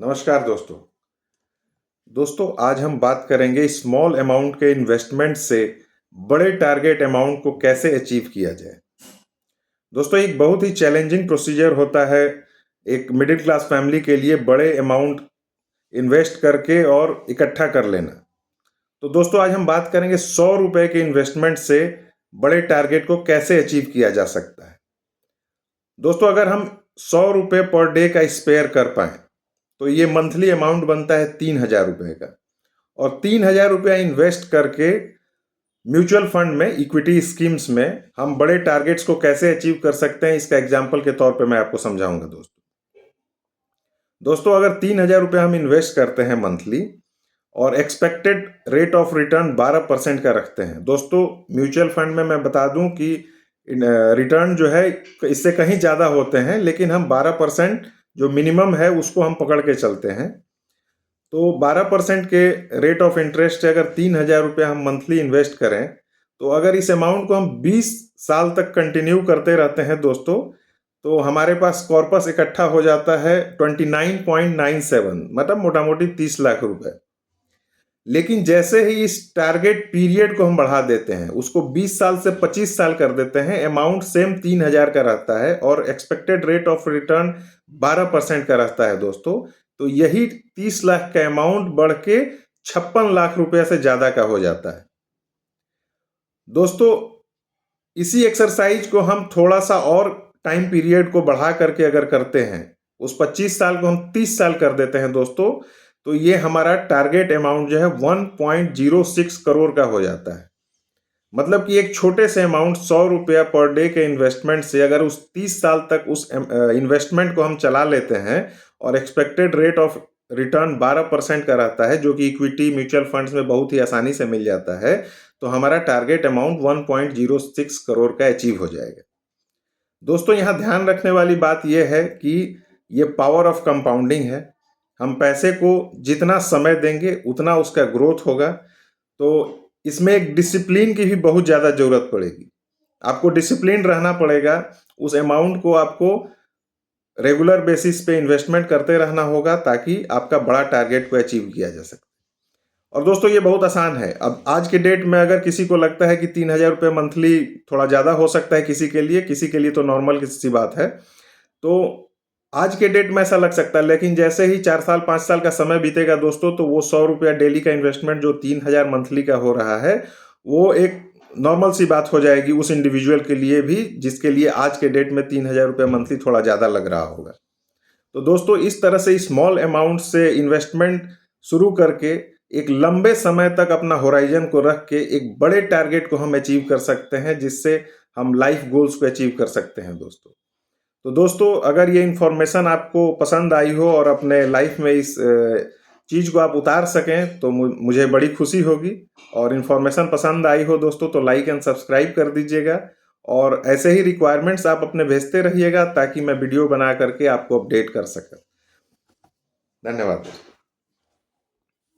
नमस्कार दोस्तों। आज हम बात करेंगे स्मॉल अमाउंट के इन्वेस्टमेंट से बड़े टारगेट अमाउंट को कैसे अचीव किया जाए। दोस्तों, एक बहुत ही चैलेंजिंग प्रोसीजर होता है एक मिडिल क्लास फैमिली के लिए बड़े अमाउंट इन्वेस्ट करके और इकट्ठा कर लेना। तो दोस्तों, आज हम बात करेंगे 100 रुपए के इन्वेस्टमेंट से बड़े टारगेट को कैसे अचीव किया जा सकता है। दोस्तों, अगर हम 100 रुपये पर डे का स्पेयर कर पाएँ तो ये मंथली अमाउंट बनता है 3,000 रुपये का। और 3,000 रुपया इन्वेस्ट करके म्यूचुअल फंड में, इक्विटी स्कीम्स में हम बड़े टारगेट्स को कैसे अचीव कर सकते हैं, इसका एग्जाम्पल के तौर पे मैं आपको समझाऊंगा। दोस्तों, अगर 3,000 रुपये हम इन्वेस्ट करते हैं मंथली और एक्सपेक्टेड रेट ऑफ रिटर्न 12% का रखते हैं। दोस्तों, म्यूचुअल फंड में मैं बता दूं कि रिटर्न जो है इससे कहीं ज़्यादा होते हैं, लेकिन हम 12% जो मिनिमम है उसको हम पकड़ के चलते हैं। तो 12% के रेट ऑफ इंटरेस्ट से अगर 3,000 रुपये हम मंथली इन्वेस्ट करें, तो अगर इस अमाउंट को हम 20 साल तक कंटिन्यू करते रहते हैं दोस्तों, तो हमारे पास कॉर्पस इकट्ठा हो जाता है 29.97, मतलब मोटा मोटी 30 लाख रुपए। लेकिन जैसे ही इस टारगेट पीरियड को हम बढ़ा देते हैं, उसको 20 साल से 25 साल कर देते हैं, अमाउंट सेम 3,000 का रहता है और एक्सपेक्टेड रेट ऑफ रिटर्न 12% का रहता है दोस्तों। तो यही 30 लाख का अमाउंट बढ़ के 56 लाख रुपए से ज्यादा का हो जाता है। दोस्तों, इसी एक्सरसाइज को हम थोड़ा सा और टाइम पीरियड को बढ़ा करके अगर करते हैं, उस 25 साल को हम 30 साल कर देते हैं दोस्तों, तो ये हमारा टारगेट अमाउंट जो है 1.06 करोड़ का हो जाता है। मतलब कि एक छोटे से अमाउंट 100 रुपया पर डे के इन्वेस्टमेंट से अगर उस 30 साल तक उस इन्वेस्टमेंट को हम चला लेते हैं और एक्सपेक्टेड रेट ऑफ रिटर्न 12% का रहता है, जो कि इक्विटी म्यूचुअल फंड्स में बहुत ही आसानी से मिल जाता है, तो हमारा टारगेट अमाउंट 1.06 करोड़ का अचीव हो जाएगा। दोस्तों, यहाँ ध्यान रखने वाली बात यह है कि ये पावर ऑफ कंपाउंडिंग है। हम पैसे को जितना समय देंगे उतना उसका ग्रोथ होगा। तो इसमें एक डिसिप्लिन की भी बहुत ज़्यादा ज़रूरत पड़ेगी। आपको डिसिप्लिन रहना पड़ेगा। उस अमाउंट को आपको रेगुलर बेसिस पे इन्वेस्टमेंट करते रहना होगा ताकि आपका बड़ा टारगेट को अचीव किया जा सके। और दोस्तों, ये बहुत आसान है। अब आज के डेट में अगर किसी को लगता है कि 3,000 रुपये मंथली थोड़ा ज़्यादा हो सकता है किसी के लिए तो नॉर्मल सी बात है। तो आज के डेट में ऐसा लग सकता है, लेकिन जैसे ही 4 साल 5 साल का समय बीतेगा दोस्तों, तो वो 100 रुपया डेली का इन्वेस्टमेंट जो 3,000 मंथली का हो रहा है, वो एक नॉर्मल सी बात हो जाएगी उस इंडिविजुअल के लिए भी, जिसके लिए आज के डेट में 3,000 रुपये मंथली थोड़ा ज़्यादा लग रहा होगा। तो दोस्तों, इस तरह से स्मॉल अमाउंट से इन्वेस्टमेंट शुरू करके एक लंबे समय तक अपना होराइजन को रख के एक बड़े टारगेट को हम अचीव कर सकते हैं, जिससे हम लाइफ गोल्स को अचीव कर सकते हैं दोस्तों। तो दोस्तों, अगर ये इन्फॉर्मेशन आपको पसंद आई हो और अपने लाइफ में इस चीज़ को आप उतार सकें, तो मुझे बड़ी खुशी होगी। और इन्फॉर्मेशन पसंद आई हो दोस्तों, तो लाइक एंड सब्सक्राइब कर दीजिएगा। और ऐसे ही रिक्वायरमेंट्स आप अपने भेजते रहिएगा ताकि मैं वीडियो बना करके आपको अपडेट कर सकूं। धन्यवाद।